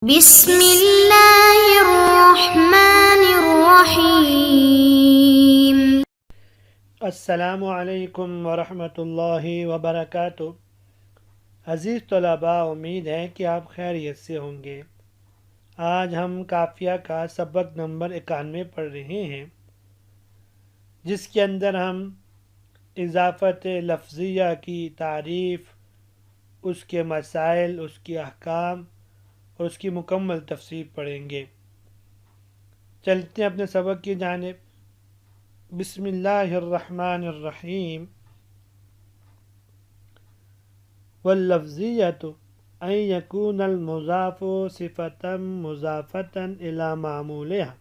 بسم اللہ الرحمن الرحیم۔ السلام علیکم ورحمۃ اللہ وبرکاتہ۔ عزیز طلباء، امید ہے کہ آپ خیریت سے ہوں گے۔ آج ہم قافیہ کا سبق نمبر 91 پڑھ رہے ہیں، جس کے اندر ہم اضافت لفظیہ کی تعریف، اس کے مسائل، اس کے احکام اور اس کی مکمل تفصیل پڑھیں گے۔ چلتے ہیں اپنے سبق کی جانب۔ بسم اللہ الرحمن الرحیم۔ واللفظیۃ ان یکون المضاف صفة مضافة الى معمولها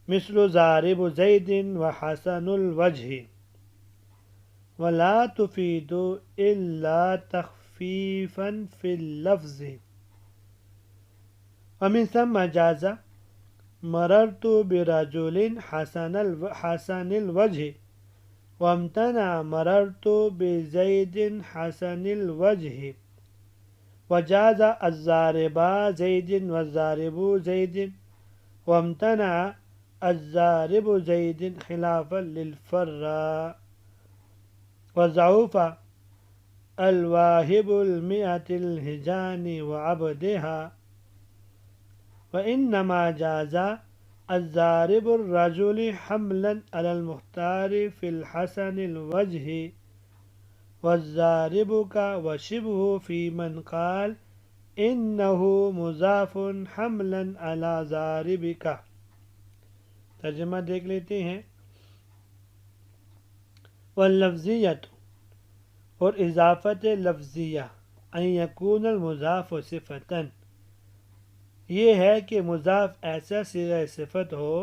مثل ضارب زید وحسن الوجه ولا تفید الا تخفیفا فی اللفظ ومن ثم جاز مررت برجل حسن الوجه وامتنع مررت بزید حسن الوجه وجاز الضارب زید والضارب زید وامتنع الضارب زید خلافا للفراء وضعف الواهب المئة الهجان وعبدها وإنما جاز الضارب الرجل حملا على المختار في الحسن الوجه والضاربك وشبه في من قال إنه مضاف حملا على ضاربك۔ ترجمہ دیکھ لیتے ہیں۔ واللفظیت اور اضافت لفظیہ، ان یکون المضاف صفتاً، یہ ہے کہ مضاف ایسا صیغہ صفت ہو،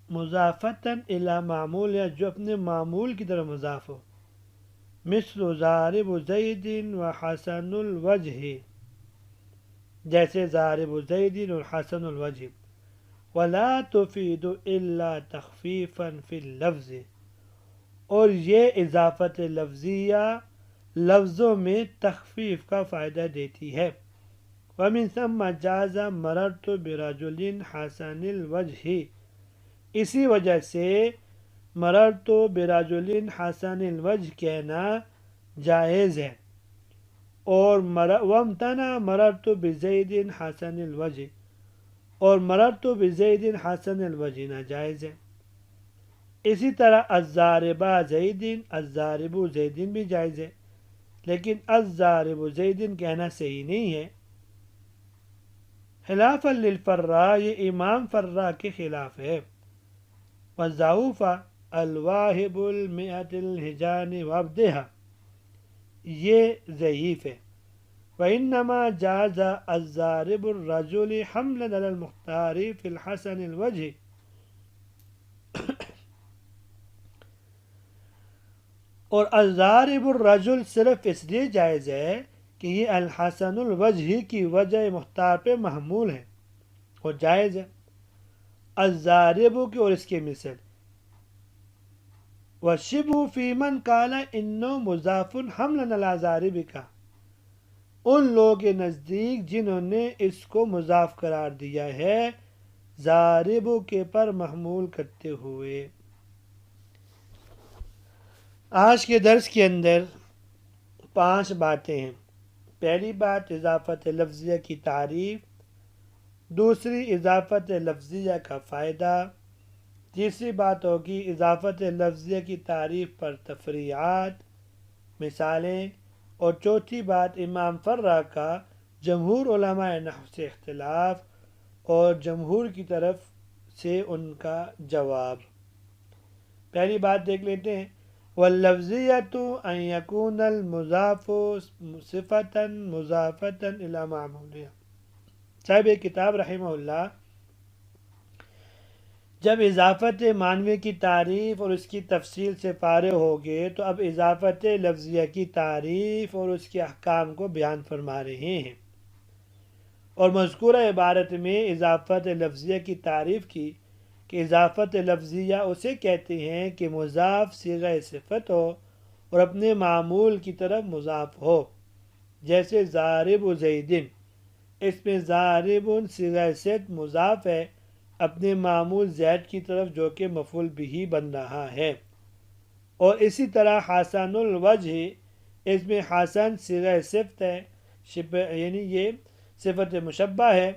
مضافتاً الی معمول، یا جو اپنے معمول کی طرف مضاف ہو، مثل ضارب زید وحسن الوجہ، جیسے ضارب زید اور حسن الوجہ، ولا تفید الا تخفیفا فی اللفظ، اور یہ اضافت لفظیہ لفظوں میں تخفیف کا فائدہ دیتی ہے۔ ومن ثم جاز مررت برجل حسن الوجہ، اسی وجہ سے مررت برجل حسن الوجہ کہنا جائز ہے، اور وامتنع مررت بزید حسن الوجہ، اور مررت بزید حسن الوجہ ناجائز ہے۔ اسی طرح الضارب زید، الضارب زید بھی جائز ہے، لیکن الضارب زید کہنا صحیح نہیں ہے۔ خلافا للفراء، یہ امام فرا کے خلاف ہے۔ وضعف الواهب المئة الهجان وعبدها، یہ ضعیف ہے۔ وإنما جاز الضارب الرجل حملا على المختار في الحسن الوجه، اور الضارب الرجل صرف اس لیے جائز ہے کہ یہ الحسن الوجہ کی وجہ مختار پہ محمول ہے اور جائز ہے۔ الضارب کی اور اس کے مثل، وشبہ فی من قال انہ مضاف حملا علی ضاربک، ان لوگوں کے نزدیک جنہوں نے اس کو مضاف قرار دیا ہے ضارب کے پر محمول کرتے ہوئے۔ آج کے درس کے اندر 5 باتیں ہیں۔ پہلی بات اضافت لفظیہ کی تعریف، دوسری اضافت لفظیہ کا فائدہ، تیسری بات ہوگی اضافت لفظیہ کی تعریف پر تفریعات، مثالیں، اور چوتھی بات امام فرا کا جمہور علماء نحو سے اختلاف اور جمہور کی طرف سے ان کا جواب۔ پہلی بات دیکھ لیتے ہیں۔ واللفظیۃ ان یکون المضاف صفة مضافة الی معمولها، صاحب کتاب رحمہ اللہ جب اضافت معنوی کی تعریف اور اس کی تفصیل سے فارغ ہو گئے تو اب اضافت لفظیہ کی تعریف اور اس کے احکام کو بیان فرما رہے ہیں، اور مذکورہ عبارت میں اضافت لفظیہ کی تعریف کی کہ اضافت لفظیہ اسے کہتے ہیں کہ مضاف صیغہ صفت ہو اور اپنے معمول کی طرف مضاف ہو، جیسے ضارب زیدن، اس میں ضاربن صیغہ صفت مضاف ہے اپنے معمول زید کی طرف جو کہ مفعول بھی بن رہا ہے، اور اسی طرح حسن الوجہ اس میں حسن صیغہ صفت ہے یعنی یہ صفت مشبہ ہے،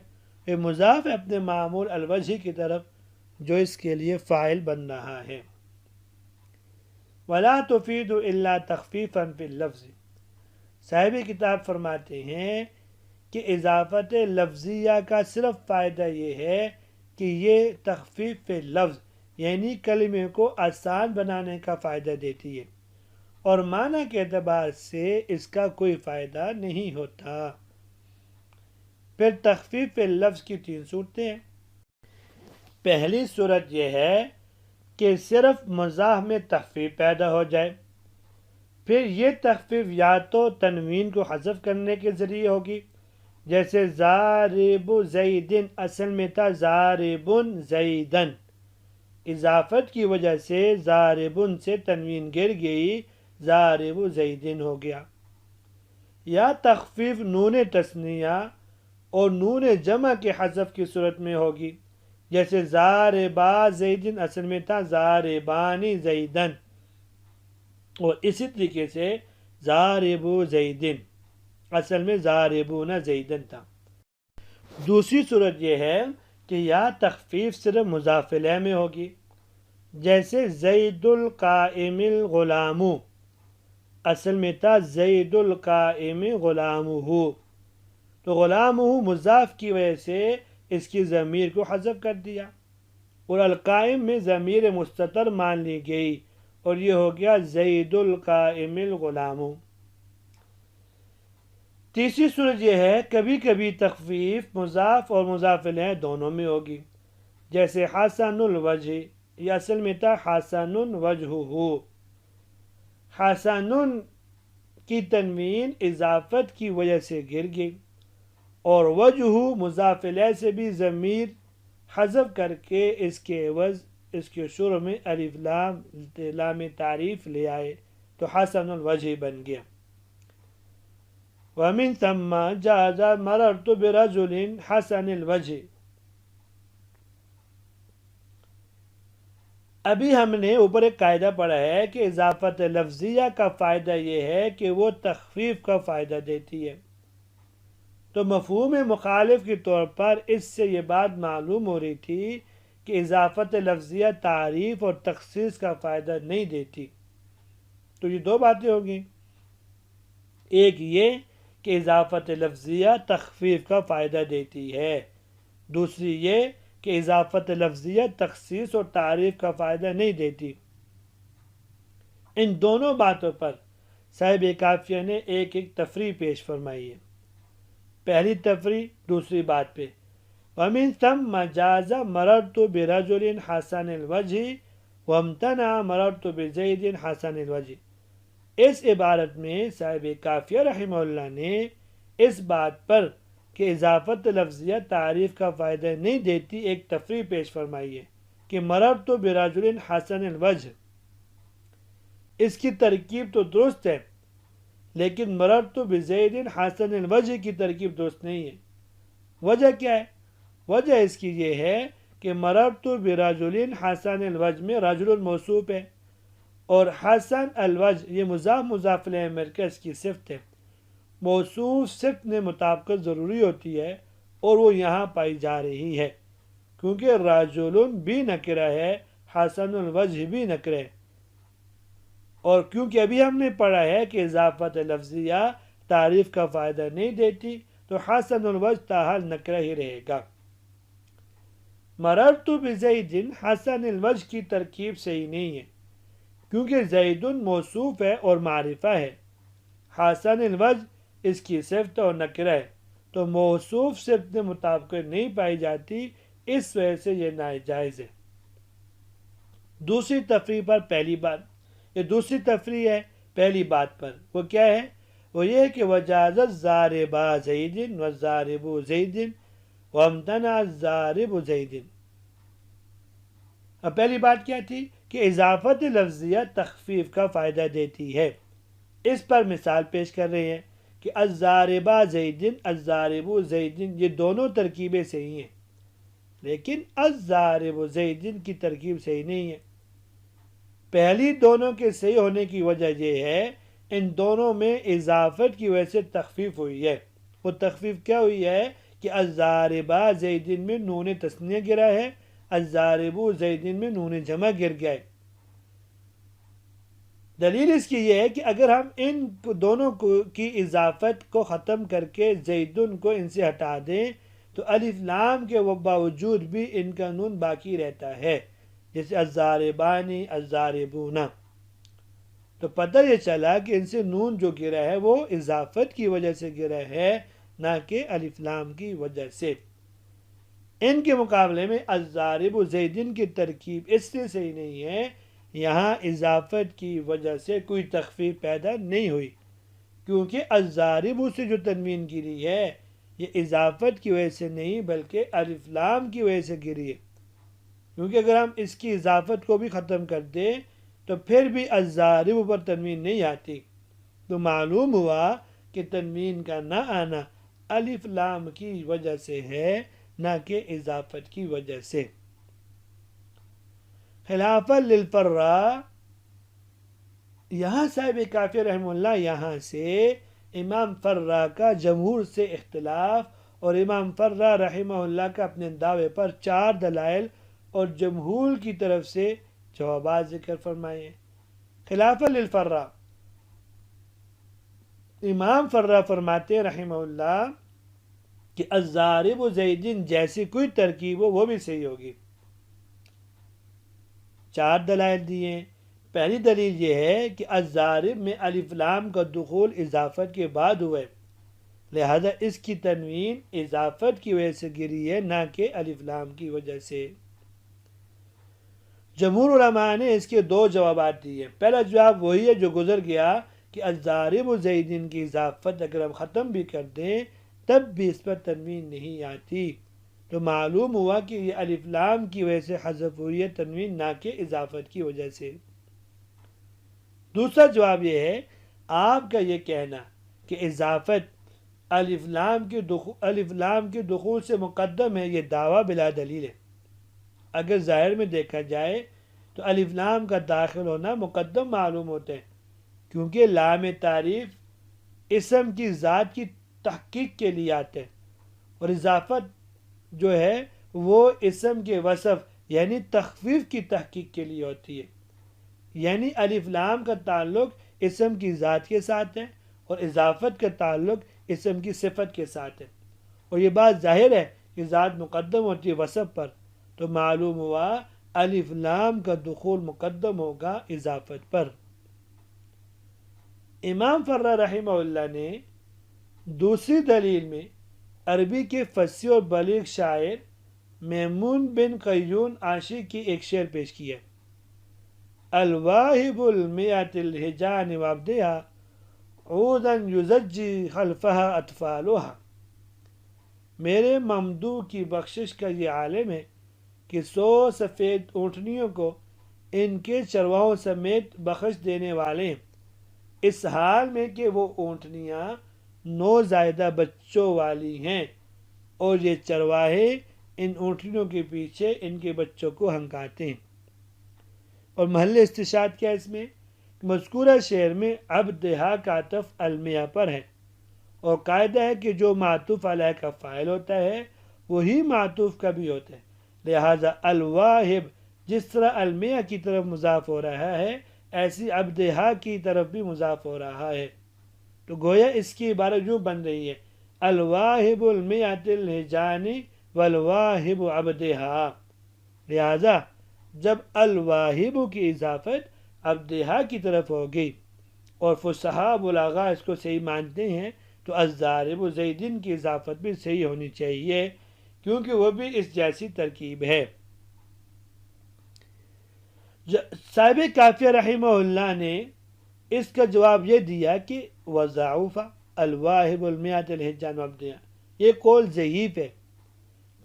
یہ مضاف ہے اپنے معمول الوجہ کی طرف جو اس کے لیے فاعل بن رہا ہے۔ وَلَا تُفِيدُ إِلَّا تَخْفِيفًا فِي اللَّفْظِ، صاحب کتاب فرماتے ہیں کہ اضافت لفظیہ کا صرف فائدہ یہ ہے کہ یہ تخفیف فی لفظ یعنی کلمے کو آسان بنانے کا فائدہ دیتی ہے، اور معنی کے اعتبار سے اس کا کوئی فائدہ نہیں ہوتا۔ پھر تخفیف فی لفظ کی 3 صورتیں ہیں۔ پہلی صورت یہ ہے کہ صرف مزاح میں تخفیف پیدا ہو جائے، پھر یہ تخفیف یا تو تنوین کو حذف کرنے کے ذریعے ہوگی، جیسے ضارب زیدن اصل میں تھا ضاربن زیدن، اضافت کی وجہ سے ضاربن سے تنوین گر گئی، ضارب زیدن ہو گیا۔ یا تخفیف نون تثنیہ اور نون جمع کے حذف کی صورت میں ہوگی، جیسے ضاربا زیدن اصل میں تھا ضاربانی زیدن، اور اسی طریقے سے ضارب زیدن اصل میں ضاربون زیدن تھا۔ دوسری صورت یہ ہے کہ یا تخفیف صرف مضاف الیہ میں ہوگی، جیسے زید القائم الغلام اصل میں تھا زید القائم غلامہ، تو غلامہ مضاف کی وجہ سے اس کی ضمیر کو حذف کر دیا، اور القائم میں ضمیر مستتر مان لی گئی اور یہ ہو گیا زید القائم الغلام۔ تیسری صورت یہ ہے کبھی کبھی تخفیف مضاف اور مضاف الیہ دونوں میں ہوگی، جیسے حسن الوجہ یہ اصل میں تھا حسن وجہہ، حسن کی تنوین اضافت کی وجہ سے گر گئی، اور وجہ مضاف الیہ سے بھی ضمیر حذف کر کے اس کے عوض اس کے شروع میں الف لام تعریف لے آئے تو حسن الوجہ بن گیا۔ وَمِن ثَمَّ جَازَ مَرَرْتُ بِرَجُلٍ حَسَنِ الْوَجْهِ، ابھی ہم نے اوپر ایک قاعدہ پڑھا ہے کہ اضافت لفظیہ کا فائدہ یہ ہے کہ وہ تخفیف کا فائدہ دیتی ہے، تو مفہوم مخالف کے طور پر اس سے یہ بات معلوم ہو رہی تھی کہ اضافت لفظیہ تعریف اور تخصیص کا فائدہ نہیں دیتی، تو یہ 2 باتیں ہوگی، ایک یہ کہ اضافت لفظیہ تخفیف کا فائدہ دیتی ہے، دوسری یہ کہ اضافت لفظیہ تخصیص اور تعریف کا فائدہ نہیں دیتی۔ ان دونوں باتوں پر صاحب کافیہ نے ایک تفریح پیش فرمائی ہے۔ پہلی تفریح دوسری بات پہ، وَمِن ثَمَّ جَازَ مَرَرْتُ بِرَجُلٍ حَسَنِ الْوَجْهِ وَامْتَنَعَ مَرَرْتُ بِزَيْدٍ حَسَنِ الْوَجْهِ، اس عبارت میں صاحب کافیہ رحمہ اللہ نے اس بات پر کہ اضافت لفظیہ تعریف کا فائدہ نہیں دیتی ایک تفریح پیش فرمائی ہے کہ مررت برجل حسن الوجہ، اس کی ترکیب تو درست ہے لیکن مررت بزید حسن الوجہ کی ترکیب درست نہیں ہے۔ وجہ کیا ہے؟ وجہ اس کی یہ ہے کہ مررت برجل حسن الوجہ میں رجل موصوف ہے اور حسن الوجہ یہ مضاف الیہ مرکز کی صفت ہے، موصوف صفت میں مطابقت ضروری ہوتی ہے اور وہ یہاں پائی جا رہی ہے، کیونکہ رجل بھی نکرہ ہے، حسن الوجہ بھی نکرہ ہے، اور کیونکہ ابھی ہم نے پڑھا ہے کہ اضافت لفظیہ تعریف کا فائدہ نہیں دیتی تو حسن الوجہ تاحال نکرہ ہی رہے گا۔ مررت بزید حسن الوجہ کی ترکیب صحیح نہیں ہے کیونکہ زید موصوف ہے اور معرفہ ہے، حسن الوجہ اس کی صفت اور نکرہ ہے، تو موصوف صفت میں مطابقت نہیں پائی جاتی، اس وجہ سے یہ ناجائز ہے۔ دوسری تفریح پر پہلی بات، یہ دوسری تفریح ہے پہلی بات پر، وہ کیا ہے؟ وہ یہ کہ وجازت ضاربا زید والضارب زید وامتنع الضارب زید۔ اب پہلی بات کیا تھی کہ اضافت لفظیہ تخفیف کا فائدہ دیتی ہے، اس پر مثال پیش کر رہے ہیں کہ الزاربہ زیدن الزارب زیدن یہ دونوں ترکیبیں صحیح ہیں، لیکن الزارب زیدن کی ترکیب صحیح نہیں ہے۔ پہلی دونوں کے صحیح ہونے کی وجہ یہ ہے ان دونوں میں اضافت کی وجہ سے تخفیف ہوئی ہے۔ وہ تخفیف کیا ہوئی ہے کہ الزاربہ زیدن میں نون تثنیہ گرا ہے، الزارب زیدن میں نون جمع گر گیا ہے۔ دلیل اس کی یہ ہے کہ اگر ہم ان دونوں کی اضافت کو ختم کر کے زیدن کو ان سے ہٹا دیں تو الف لام کے باوجود بھی ان کا نون باقی رہتا ہے، جیسے الزاربانی الزاربون۔ تو پتہ یہ چلا کہ ان سے نون جو گرا ہے وہ اضافت کی وجہ سے گرا ہے، نہ کہ الف لام کی وجہ سے۔ ان کے مقابلے میں الزارب زیدن کی ترکیب اس سے صحیح نہیں ہے، یہاں اضافت کی وجہ سے کوئی تخفیف پیدا نہیں ہوئی، کیونکہ الزارب سے جو تنوین گری ہے یہ اضافت کی وجہ سے نہیں بلکہ الف لام کی وجہ سے گری ہے، کیونکہ اگر ہم اس کی اضافت کو بھی ختم کر دیں تو پھر بھی الزارب پر تنوین نہیں آتی، تو معلوم ہوا کہ تنوین کا نہ آنا الف لام کی وجہ سے ہے، نہ کہ اضافت کی وجہ سے۔ خلافا للفراء، یہاں صاحب کافی رحمہ اللہ یہاں سے امام فرا کا جمہور سے اختلاف اور امام فرا رحمہ اللہ کا اپنے دعوے پر 4 دلائل اور جمہور کی طرف سے جوابات ذکر فرمائے ہیں۔ خلافا للفراء، امام فرا فرماتے ہیں رحمہ اللہ کہ الزارب زیدن جیسی کوئی ترکیب ہو وہ بھی صحیح ہوگی۔ 4 دلائل دیے۔ پہلی دلیل یہ ہے کہ الزارب میں الف لام کا دخول اضافت کے بعد ہوا ہے، لہذا اس کی تنوین اضافت کی وجہ سے گری ہے، نہ کہ الف لام کی وجہ سے۔ جمہور علماء نے اس کے 2 جوابات دیے۔ پہلا جواب وہی ہے جو گزر گیا کہ الزارب زیدن کی اضافت اگر ہم ختم بھی کر دیں تب بھی اس پر تنوین نہیں آتی، تو معلوم ہوا کہ یہ الف لام کی وجہ سے حذف ہوئی ہے تنوین، نہ کہ اضافت کی وجہ سے۔ دوسرا جواب یہ ہے آپ کا یہ کہنا کہ اضافت الف لام کے دخول سے مقدم ہے، یہ دعویٰ بلا دلیل ہے۔ اگر ظاہر میں دیکھا جائے تو الف لام کا داخل ہونا مقدم معلوم ہوتا ہے، کیونکہ لام تعریف اسم کی ذات کی تحقیق کے لیے آتے ہیں، اور اضافت جو ہے وہ اسم کے وصف یعنی تخفیف کی تحقیق کے لیے ہوتی ہے، یعنی الف لام کا تعلق اسم کی ذات کے ساتھ ہے اور اضافت کا تعلق اسم کی صفت کے ساتھ ہے، اور یہ بات ظاہر ہے کہ ذات مقدم ہوتی ہے وصف پر، تو معلوم ہوا الف لام کا دخول مقدم ہوگا اضافت پر۔ امام فرا رحمہ اللہ نے دوسری دلیل میں عربی کے فصیح اور بلیغ شاعر میمون بن قیون عاشق کی ایک شعر پیش کیا ہے: الواہب المئۃ الہجان وابدہا عودا یزجی خلفہا اطفالہا۔ میرے ممدوح کی بخشش کا یہ عالم ہے کہ 100 سفید اونٹنیوں کو ان کے چرواہوں سمیت بخش دینے والے ہیں، اس حال میں کہ وہ اونٹنیاں نوزائیدہ بچوں والی ہیں، اور یہ چرواہے ان اونٹنیوں کے پیچھے ان کے بچوں کو ہنکاتے ہیں۔ اور محل استشہاد کیا اس میں؟ مذکورہ شعر میں عبدہا کا عطف المیہ پر ہے، اور قاعدہ ہے کہ جو معطوف علیہ کا فاعل ہوتا ہے وہی معطوف کا بھی ہوتا ہے، لہذا الواہب جس طرح المیہ کی طرف مضاف ہو رہا ہے ایسی عبدہا کی طرف بھی مضاف ہو رہا ہے، تو گویا اس کی عبارت یوں بن رہی ہے: الواہب المئۃ الہجان والواہب عبدہا۔ لہذا جب الواہب کی اضافت عبدہا کی طرف ہوگی اور فصحاء بلاغا اس کو صحیح مانتے ہیں تو الزارب زیدن کی اضافت بھی صحیح ہونی چاہیے، کیونکہ وہ بھی اس جیسی ترکیب ہے۔ صاحب کافیہ رحمہ اللہ نے اس کا جواب یہ دیا کہ وضعف الواہب المئۃ الہجان وابدہا، یہ قول ضعیف ہے،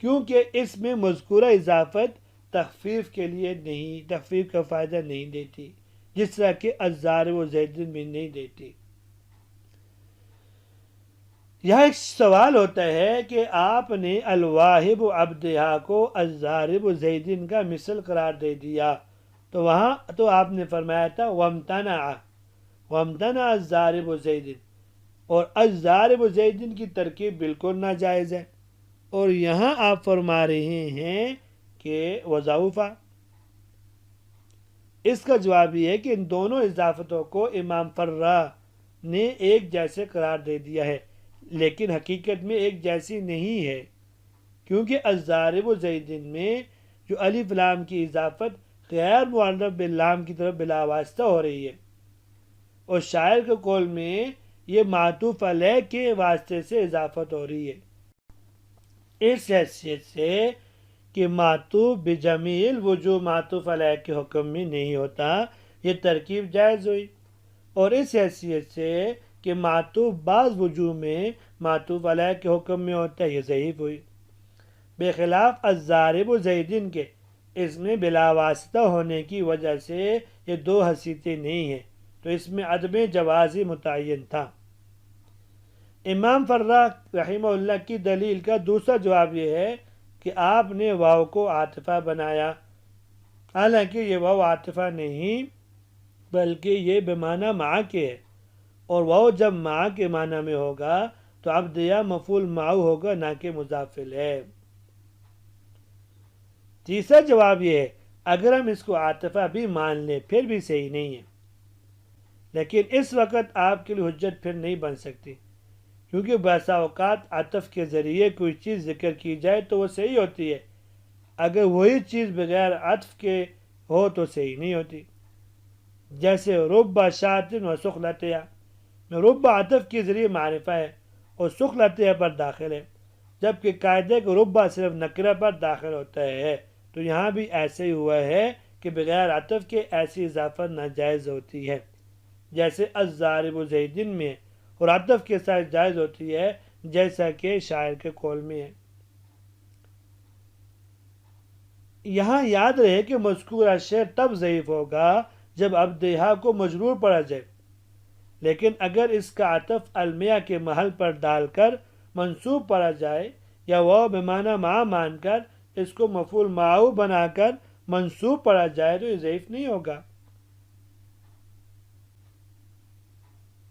کیونکہ اس میں مذکورہ اضافت تخفیف کے لیے نہیں، تخفیف کا فائدہ نہیں دیتی، جس طرح کہ الزارب زیدن بھی نہیں دیتی۔ یہاں ایک سوال ہوتا ہے کہ آپ نے الواہب عبدہا کو الضارب زیدن کا مثل قرار دے دیا، تو وہاں تو آپ نے فرمایا تھا وامتنع الضارب زیدن، اور الضارب زیدن کی ترکیب بالکل ناجائز ہے، اور یہاں آپ فرما رہے ہیں کہ وضعفا۔ اس کا جواب یہ ہے کہ ان دونوں اضافتوں کو امام فرا نے ایک جیسے قرار دے دیا ہے، لیکن حقیقت میں ایک جیسی نہیں ہے، کیونکہ الضارب زیدن میں جو الف لام کی اضافت غیر معرف باللام کی طرف بلا واسطہ ہو رہی ہے، اور شاعر کے قول میں یہ معطوف علیہ کے واسطے سے اضافت ہو رہی ہے، اس حیثیت سے کہ معطوف بجمیع الوجوہ معطوف علیہ کے حکم میں نہیں ہوتا، یہ ترکیب جائز ہوئی، اور اس حیثیت سے کہ معطوف بعض وجوہ میں معطوف علیہ کے حکم میں ہوتا ہے، یہ ضعیف ہوئی، بخلاف الضارب زیدن کے اس میں بلا واسطہ ہونے کی وجہ سے یہ دو حیثیتیں نہیں ہیں، تو اس میں عدم جواز متعین تھا۔ امام فرا رحمہ اللہ کی دلیل کا دوسرا جواب یہ ہے کہ آپ نے واو کو عاطفہ بنایا، حالانکہ یہ واو عاطفہ نہیں بلکہ یہ بمعنی مع کے ہے، اور واو جب مع کے معنی میں ہوگا تو عبدیہ مفعول معہ ہوگا، نہ کہ مضاف الیہ۔ تیسرا جواب یہ ہے اگر ہم اس کو عاطفہ بھی مان لیں پھر بھی صحیح نہیں ہے، لیکن اس وقت آپ کے لیے حجت پھر نہیں بن سکتی، کیونکہ بعض اوقات عطف کے ذریعے کوئی چیز ذکر کی جائے تو وہ صحیح ہوتی ہے، اگر وہی چیز بغیر عطف کے ہو تو صحیح نہیں ہوتی، جیسے رب شاۃ و سخلتیا میں رب عطف کے ذریعے معرفہ ہے اور سخلتیا پر داخل ہے، جبکہ قاعدے کو ربا صرف نکرہ پر داخل ہوتا ہے، تو یہاں بھی ایسے ہی ہوا ہے کہ بغیر عطف کے ایسی اضافت ناجائز ہوتی ہے، جیسے الضارب زیدن میں، اور عطف کے ساتھ جائز ہوتی ہے جیسا کہ شاعر کے قول میں ہے۔ یہاں یاد رہے کہ مذکورہ شعر تب ضعیف ہوگا جب عبدہا کو مجرور پڑھا جائے، لیکن اگر اس کا عطف المیہ کے محل پر ڈال کر منصوب پڑھا جائے یا واو بمعنی مع مان کر اس کو مفعول معہ بنا کر منصوب پڑھا جائے تو یہ ضعیف نہیں ہوگا۔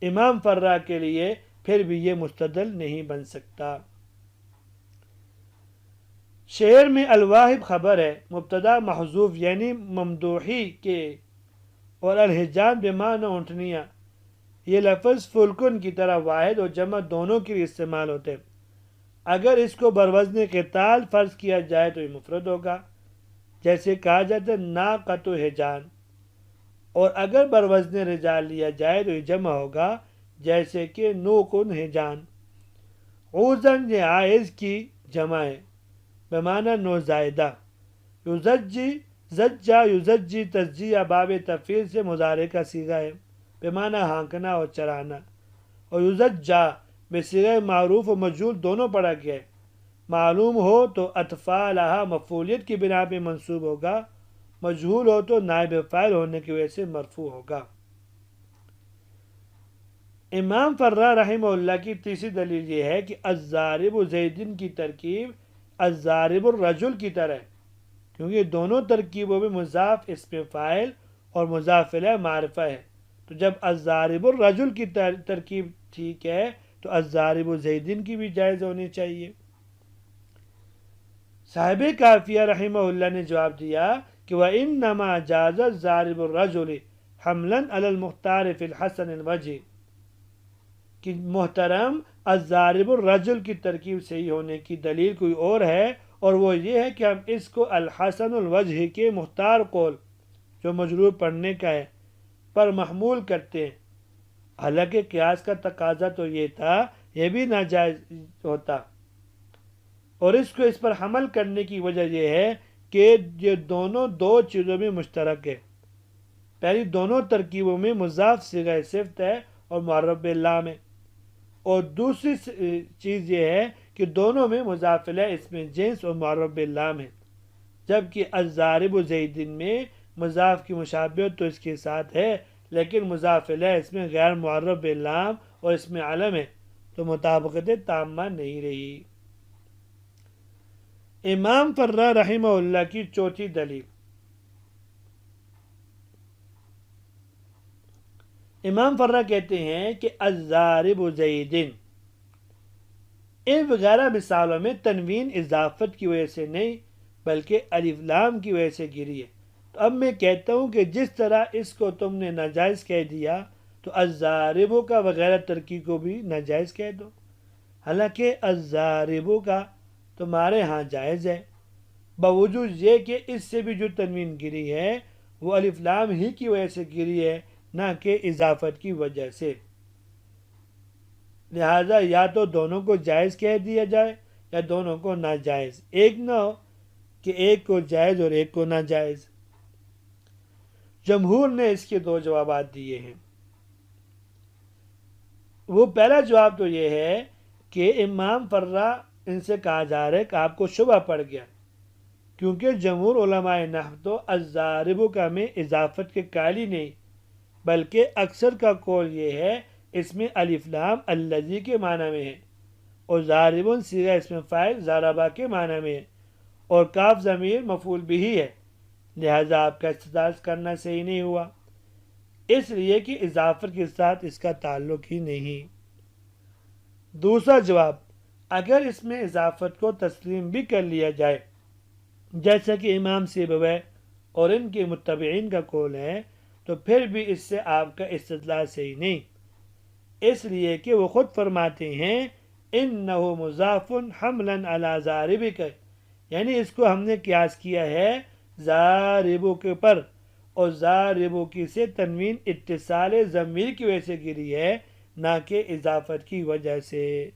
امام فرا کے لیے پھر بھی یہ مستدل نہیں بن سکتا۔ شعر میں الواہب خبر ہے، مبتدا محذوف یعنی ممدوحی کے، اور الحجان بمعنی اونٹنیاں، یہ لفظ فلکن کی طرح واحد اور جمع دونوں کے لیے استعمال ہوتے ہیں، اگر اس کو بروزن قتال فرض کیا جائے تو یہ مفرد ہوگا، جیسے کہا جاتا ہے ناقۃ حجان، اور اگر بروزن رجال لیا جائے تو یہ جمع ہوگا، جیسے کہ نوقن حجان۔ عوزن یہ عائز کی جمع ہے بمعنی نوزائیدہ، یزجی زجا یزجی تزجیہ باب تفعیل سے مضارع کا صیغہ ہے بمعنی ہانکنا اور چرانا، اور یزجا بصیغہ معروف و مجہول دونوں پڑھا گیا ہے، معلوم ہو تو اطفالہا مفعولیت کی بنا پہ منصوب ہوگا، مجہول ہو تو نائب فاعل ہونے کی وجہ سے مرفوع ہوگا۔ امام فرا رحمہ اللہ کی تیسری دلیل یہ ہے کہ الضارب زیدن کی ترکیب الضارب الرجل کی طرح ہے، کیونکہ دونوں ترکیبوں میں مضاف اسم فاعل اور مضاف الیہ معرفہ ہے، تو جب الضارب الرجل کی ترکیب ٹھیک ہے تو الضارب زیدن کی بھی جائز ہونی چاہیے۔ صاحب کافیہ رحمہ اللہ نے جواب دیا کہ وَإِنَّمَا جَازَ الضَّارِبُ الرَّجُلِ حَمْلًا عَلَى الْمُخْتَارِ فِي الْحَسَنِ الْوَجْهِ، کہ محترم الضارب الرجل کی ترکیب صحیح ہونے کی دلیل کوئی اور ہے، اور وہ یہ ہے کہ ہم اس کو الحسن الوجہ کے مختار قول جو مجرور پڑھنے کا ہے پر محمول کرتے ہیں، حالانکہ قیاس کا تقاضا تو یہ تھا یہ بھی ناجائز ہوتا، اور اس کو اس پر حمل کرنے کی وجہ یہ ہے کہ یہ دونوں دو چیزوں میں مشترک ہے، پہلی دونوں ترکیبوں میں مضاف صیغہ صفت ہے اور معرف باللام ہے، اور دوسری چیز یہ ہے کہ دونوں میں مضاف الیہ اسم جنس اور معرف باللام ہے، جبکہ الضارب زیدن میں مضاف کی مشابہت تو اس کے ساتھ ہے لیکن مضاف الیہ اس میں غیر معرف باللام اور اس میں علم ہے، تو مطابقت تامہ نہیں رہی۔ امام فرہ رحمہ اللہ کی چوتھی دلیل، امام فرہ کہتے ہیں کہ الضارب زید، ان وغیرہ مثالوں میں تنوین اضافت کی وجہ سے نہیں بلکہ الف لام کی وجہ سے گری ہے۔ تو اب میں کہتا ہوں کہ جس طرح اس کو تم نے ناجائز کہہ دیا تو الضارب کا وغیرہ ترکی کو بھی ناجائز کہہ دو، حالانکہ الضارب کا تمہارے ہاں جائز ہے، باوجود یہ کہ اس سے بھی جو تنوین گری ہے وہ الف لام ہی کی وجہ سے گری ہے، نہ کہ اضافت کی وجہ سے۔ لہذا یا تو دونوں کو جائز کہہ دیا جائے یا دونوں کو ناجائز، ایک نہ ہو کہ ایک کو جائز اور ایک کو ناجائز۔ جمہور نے اس کے دو جوابات دیے ہیں۔ وہ پہلا جواب تو یہ ہے کہ امام فرہ ان سے کہا جا رہا ہے کہ آپ کو شبہ پڑ گیا، کیونکہ جمہور علماء نحو تو الضارب کا میں اضافت کے قائل ہی نہیں، بلکہ اکثر کا قول یہ ہے اس میں الف لام الذی کے معنی میں ہے، اور ضاربن صیغہ اسم فاعل ضربہ کے معنی میں ہے، اور کاف ضمیر مفعول بھی ہے، لہذا آپ کا استدلال کرنا صحیح نہیں ہوا، اس لیے کہ اضافت کے ساتھ اس کا تعلق ہی نہیں۔ دوسرا جواب، اگر اس میں اضافت کو تسلیم بھی کر لیا جائے جیسا کہ امام سیبویہ اور ان کے متبعین کا قول ہے، تو پھر بھی اس سے آپ کا استدلال صحیح نہیں، اس لیے کہ وہ خود فرماتے ہیں انہ مضاف حملا علی ضاربک، یعنی اس کو ہم نے قیاس کیا ہے ضاربو کے پر، اور ضاربو کی سے تنوین اتصال ضمیر کی وجہ سے گری ہے، نہ کہ اضافت کی وجہ سے۔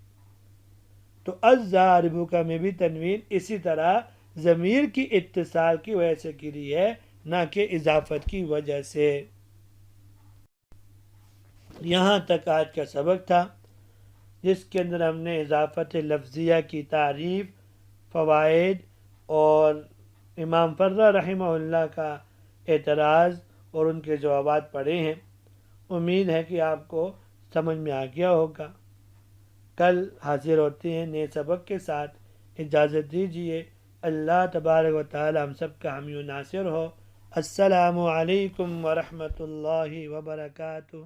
تو الضاربو کا میں بھی تنوین اسی طرح ضمیر کی اتصال کی وجہ سے گری ہے، نہ کہ اضافت کی وجہ سے۔ یہاں تک آج کا سبق تھا، جس کے اندر ہم نے اضافت لفظیہ کی تعریف، فوائد اور امام فرہ رحمہ اللہ کا اعتراض اور ان کے جوابات پڑھے ہیں۔ امید ہے کہ آپ کو سمجھ میں آ گیا ہوگا۔ کل حاضر ہوتے ہیں نئے سبق کے ساتھ، اجازت دیجیے۔ اللہ تبارک و تعالی ہم سب کا حامی و ناصر ہو۔ السلام علیکم ورحمۃ اللہ وبرکاتہ۔